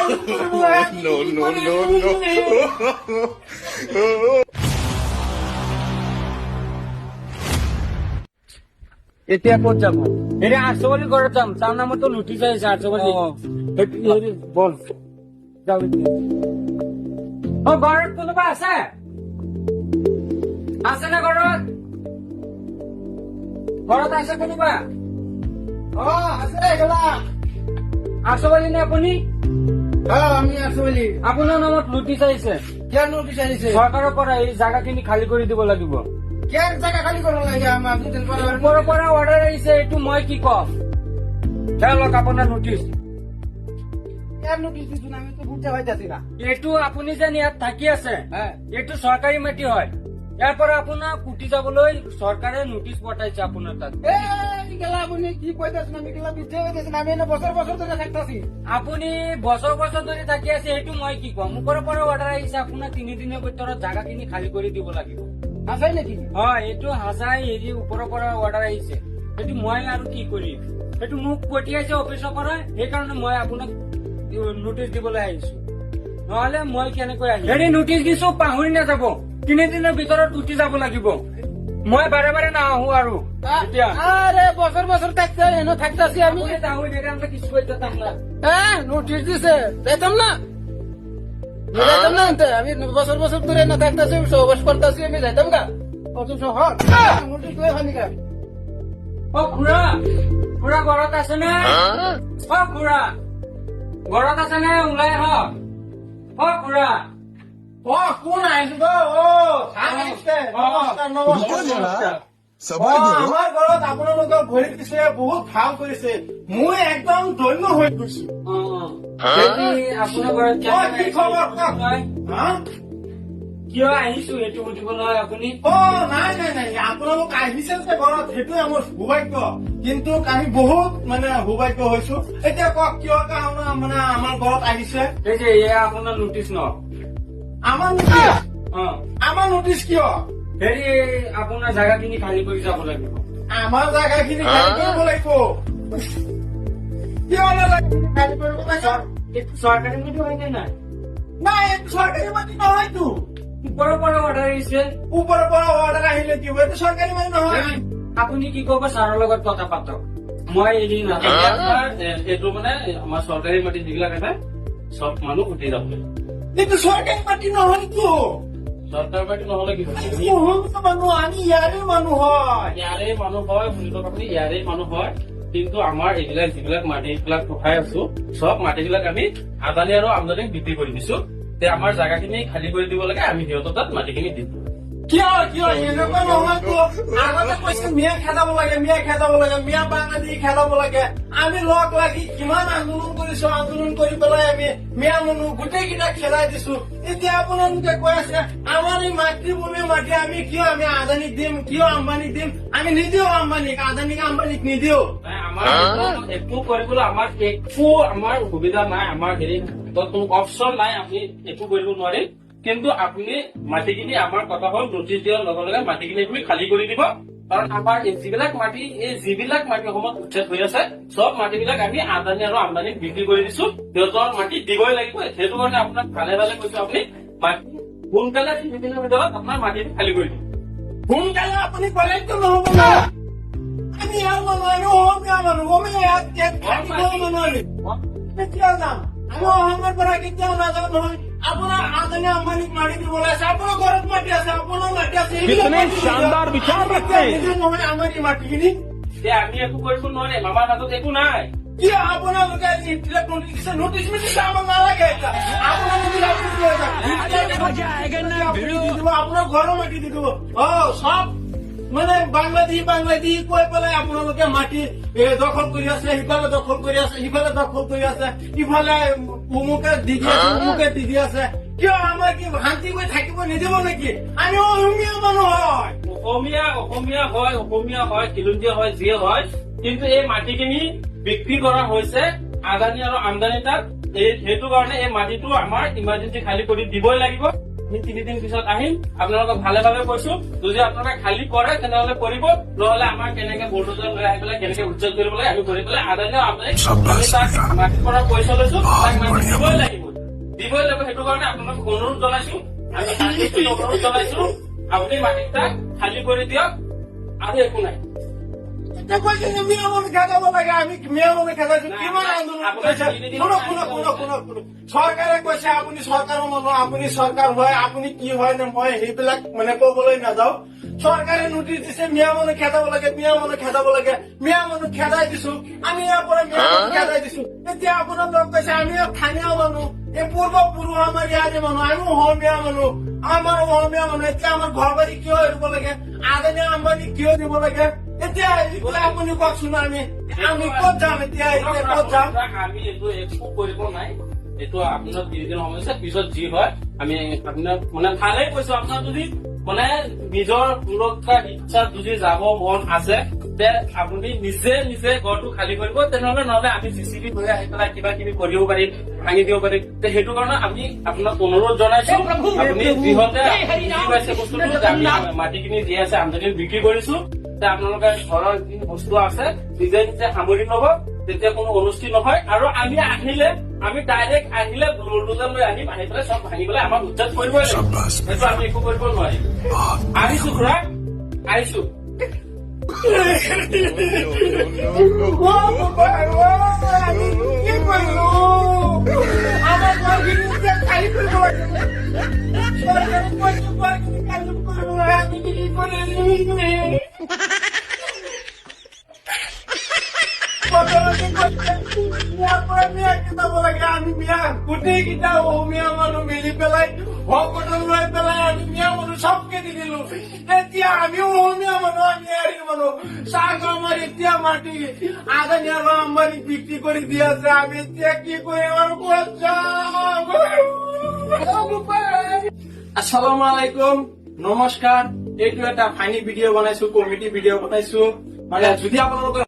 No, no, no, no. এতিয়া ক'ত যাব? হেৰি 800 বুলি ঘৰত যাম। তাৰ নামতো লুটি চাইছে 800 বুলি। হেৰি বল যাওঁ এতিয়া। ঘৰত কোনোবা আছে? আছে নে ঘৰত? ঘৰত আছে কোনোবা? আছে গলা 800 বুলি নে আপুনি? আমি আছো বুলি। আপোনাৰ নামত লুটি চাইছে। কিয় নোটিছ আহিছে? চৰকাৰৰ পৰা এই জাগাখিনি খালী কৰি দিব লাগিব। কিয় জাগা খালি কৰিব লাগে? আমাক ওপৰৰ পৰা অৰ্ডাৰ আহিছে, এইটো মই কি কম? লওক আপোনাৰ নোটিচ। কিয় নোটিছ দিছো? আমিতো বুঝতে পাইছি না। এইটো আপুনি যেন ইয়াত থাকি আছে, এইটো চৰকাৰী মাটি হয়। ইয়াৰ পৰা আপোনাৰ কুটি যাবলৈ চৰকাৰে নোটিচ পঠাইছে আপোনাৰ তাত। আপুনি কি কৈছেন? আমি গেলা বুঝতে পাইছি না। আমি এনে বছর বছর ধরে থাকতাছি। আপুনি বছৰ বছৰ ধৰি থাকি আছে, সেইটো মই কি কম? ওপৰৰ পৰা অৰ্ডাৰ আহিছে, আপোনাৰ 3 দিনৰ ভিতৰত জাগাখিনি খালী কৰি দিব লাগিব। আছে নেকি? হয়, এইটো হাজাই হেৰি ওপৰৰ পৰা অৰ্ডাৰ আহিছে। সেইটো মই আৰু কি কৰিম? সেইটো মোক পঠিয়াইছে অফিচৰ পৰা, সেইকাৰণে মই আপোনাক নোটিচ দিবলৈ আহিছো। নহলে মই কেনেকৈ আহিম? হেৰি নোটিচ দিছো, পাহৰি নাযাব। 3 দিনৰ ভিতৰত উঠি যাব লাগিব। মই বাৰে বাৰে নাহো আৰু এতিয়া। আরে বছর বছর থাকতে এনে থাকতাছি আমি। আপুনি তাহলে এটা আমরা কিছু করতে পারতাম না। নোটিশ দিছে যেতাম না। যেতাম না আনতে। আমি বছর বছর ধরে না থাকতাছি, সহবাস করতাছি, আমি যাইতাম গা। অথচ হক নোটিশ লই খানি গা। ও খুড়া, খুড়া ঘৰত আছে নে? ও খুড়া ঘৰত আছে নে? ওলাই আহক। ও খুড়া। কোন আহিছো গো? নমস্কাৰ নমস্কাৰ। সবাই বলো আমাৰ ঘৰত আপোনালোকৰ ভৰি দিছে, বহুত ভাল কৰিছে। মই একদম ধন্য হৈ গৈছো। হেৰি আপোনাৰ ঘৰত কি খবৰ? হা? কিয় আহিছো এইটো সুধিব নহয় আপুনি? নাই নাই নাই, আপোনালোক আহিছে যে ঘৰত, সেইটোৱে আমাৰ সৌভাগ্য। কিন্তু আমি বহুত সৌভাগ্য হৈছো। এতিয়া কওক কিয় কাৰণে আমাৰ ঘৰত আহিছে? এই যে এয়া আপোনাৰ নোটিচ ন? আমাৰ নোটিছ? অ আমাৰ নোটিছ কিয়? হেৰি আপোনাৰ জাগাখিনি খালী কৰি যাব লাগিব। আমাৰ জাগাখিনি খালী কৰিব লাগিব। কিয় জাগাখিনি খালী কৰিব লাগে? এইটো চৰকাৰী মাটি হয় নে নাই? নাই, এইটো চৰকাৰী মাটি নহয়তো। ওপৰৰ পৰা অৰ্ডাৰ আহিছে। ওপৰৰ পৰা অৰ্ডাৰ আহিলে কি হ'ব? এইটো চৰকাৰী মাটি নহয়। আপুনি কি ক'ব? ছাৰৰ লগত কথা পাতক। মই এৰি এইটো মানে আমাৰ চৰকাৰী মাটি যিবিলাক আছে চব মানুহ উঠি যাব। এইটো চৰকাৰী মাটি নহয়তো। চৰকাৰী মাটি নহলে কি হ'ব? মানুহ, আমি ইয়াৰে মানুহ হয়। ইয়াৰে মানুহ হয়, শুনিব আপুনি, ইয়াৰে মানুহ হয়। কিন্তু আমাৰ এইবিলাক যিবিলাক মাটিবিলাক উঠাই আছো, চব মাটিবিলাক আমি আদানী আৰু আমদানীক বিক্ৰী কৰি দিছো। তে আমাৰ জাগাখিনি খালী কৰি দিব লাগে, আমি সিহঁতৰ তাত মাটিখিনি দিম। কিয় কিয় এনেকুৱা নহয়তো? আগতে কৈছে মিয়া খেদাব লাগে, মিয়া খেদাব লাগে, মিয়া বাংলাদেশী খেদাব লাগে। আমি লগ লাগি কিমান আন্দোলন কৰিছো, আন্দোলন কৰি পেলাই আমি মিয়া মানুহ গোটেইকেইটা খেদাই দিছো। এতিয়া আপোনালোকে কৈ আছে আমাৰ এই মাতৃভূমিৰ মাটি আমি কিয় আমি আদানীক দিম, কিয় আম্বানীক দিম? আমি নিদিও আম্বানীক, আদানীক আম্বানীক নিদিও। আমাৰ একো কৰিবলৈ আমাৰ সুবিধা নাই, আমাৰ হেৰি কোনো অপশ্যন নাই, আমি একো কৰিব নোৱাৰিম। কিন্তু আপুনি মাটিখিনি আমাৰ কথা হ'ল নোটিচ দিয়াৰ লগে লগে মাটিখিনি আপুনি খালী কৰি দিব। কাৰণ আমাৰ যিবিলাক মাটি অসমত উচ্ছেদ হৈ আছে, চব মাটিবিলাক আমি আদানী আৰু আমদানীক বিক্ৰী কৰি দিছো। সিহঁতৰ মাটি দিবই লাগিব। সেইটো কাৰণে আপোনাক ভালে ভালে কৈছো, আপুনি সোনকালে 3 দিনৰ ভিতৰত আপোনাৰ মাটিটো খালী কৰি দিব। সোনকালে আপুনি কলেজটো নহব ন? আমি ইয়াৰ মানুহ, আমি অসমীয়া মানুহ, ইয়াত কেতিয়াও যাম। আমি অসমৰ পৰা কেতিয়াও নাযাওঁ নহয়। আপোনাৰ আদানী আম্বানীক মাটি দিবলৈ আছে, আপোনাৰ ঘৰত মাটি আছে, আপোনাৰ মাটি আছে। শানদাৰ বিচাৰ নহয় আমাৰ এই মাটিখিনি। আমি একো কৰিব নোৱাৰিম, আমাৰ হাতত একো নাই। কিয় আপোনালোকে নোটিচ মিটিছ আমাক নালাগে? আপোনাৰ ঘৰৰ মাটি দি দিব। চব বাংলাদেশী কৈ পেলাই আপোনালোকে মাটি দখল কৰি আছে, সিফালে দখল কৰি আছে, সিফালে দখল কৰি আছে, ইফালে অমুকে দি দি আছে, অমুকে দি দি আছে। কিয় আমাৰ কি শান্তি কৰি থাকিব নিদিব নেকি? আমি অসমীয়া মানুহ হয়। অসমীয়া হয়, খিলঞ্জীয়া হয়, যিয়ে হয়, কিন্তু এই মাটিখিনি বিক্ৰী কৰা হৈছে আদানী আৰু আমদানি তাত। সেইটো কাৰণে এই মাটিটো আমাৰ ইমাৰ্জেঞ্চি খালী কৰি দিবই লাগিব। আমি 3 দিন পিছত আহিম, আপোনালোকক ভালে ভালে কৈছো। যদি আপোনালোকে খালী কৰে তেনেহলে কৰিব, নহলে আমাৰ কেনেকে বুলডোজাৰ লৈ আহি পেলাই কেনেকে উচ্ছেদ কৰিব লাগে আমি কৰি পেলাই আদানী আৰু আমদানি তাক মাটিৰ পৰা পইচা লৈছো, তাক মাটি দিবই দিবই লাগিব সেইটো কাৰণে আপোনাক অনুৰোধ জনাইছো আমি অনুৰোধ জনাইছো আপুনি মাটিটা খালী কৰি দিয়ক আৰু একো নাই এতিয়া কৈছে যে মিয়া মানুহ খেদাব লাগে আমি মিয়া মানুহ খেদাইছো কিমান আন্দোলন কৰিছে শুনক চৰকাৰে কৈছে আপুনি চৰকাৰৰ মানুহ আপুনি চৰকাৰ হয় আপুনি কি হয় নে মই সেইবিলাক মানে কবলৈ নাযাওঁ চৰকাৰে নোটিচ দিছে মিয়া মানুহ খেদাব লাগে মিয়া মানুহ খেদাই দিছো আমি ইয়াৰ পৰা মিয়া মানুহ খেদাই দিছো এতিয়া আপোনাৰ লগ কৈছে আমি স্থানীয় মানুহ এই পূৰ্বপুৰুষ আমাৰ ইয়াৰে মানুহ আমিও অসমীয়া মানুহ আমাৰ অসমীয়া মানুহ এতিয়া আমাৰ ঘৰ বাৰী কিয় এৰিব লাগে আদানী আম্বানী কিয় দিব লাগে এতিয়া আপুনি কওকচোন আমি ক'ত যাম এতিয়া ক'ত যাম আমি এইটো একো কৰিব নাই এইটো আপোনাৰ 3 দিন সমস্যা পিছত যি হয় আমি আপোনাক মানে ভালেই কৈছো আপোনাৰ যদি মানে নিজৰ সুৰক্ষা ইচ্ছা যদি যাব মন আছে তে আপুনি নিজে ঘৰটো খালী কৰিব নহলে আমি জিচিবি লৈ আহি পেলাই কিবা কিবি কৰিব পাৰিম ভাঙি দিব পাৰিম সেইটো কাৰণে আমি আপোনাক অনুৰোধ জনাইছো আপুনি যিহতে বুজি পাইছে বস্তুটো যে আমি মাটিখিনি দি আছে আমদানি বিক্ৰী কৰিছো আপোনালোকে ঘৰৰ যি বস্তু আছে নিজে সামৰি ল'ব তেতিয়া কোনো অনুষ্ঠিত নহয় আৰু আমি ডাইৰেক্ট আহিলে বুলডোজাৰ লৈ আহিম আহি পেলাই চব ভাঙি পেলাই আমাক উচ্ছেদ কৰিবই লাগিব সেইটো আমি একো কৰিব নোৱাৰিম আহিছো খুৰা আহিছো আমার ঘরকে খালি করে সরকারের আমি কি করে আমি মিয়া গোটেই কেইটা অসমীয়া মানুহ মিলি পেলাই ভকতন লৈ পেলাই আমি মিয়া মানুহ চবকে দি দিলো এতিয়া আমিও অসমীয়া মানুহ আমি এৰি মানুহ চাহ আমাৰ এতিয়া মাটি আদানী আৰু আম্বানী বিক্ৰী কৰি দি আছে আমি এতিয়া কি কৰিম আৰু ক'ত যাম আসসালামু আলাইকুম নমস্কাৰ এইটো এটা ফানি ভিডিঅ' বনাইছো কমেডি ভিডিঅ' বনাইছো মানে যদি আপোনালোকৰ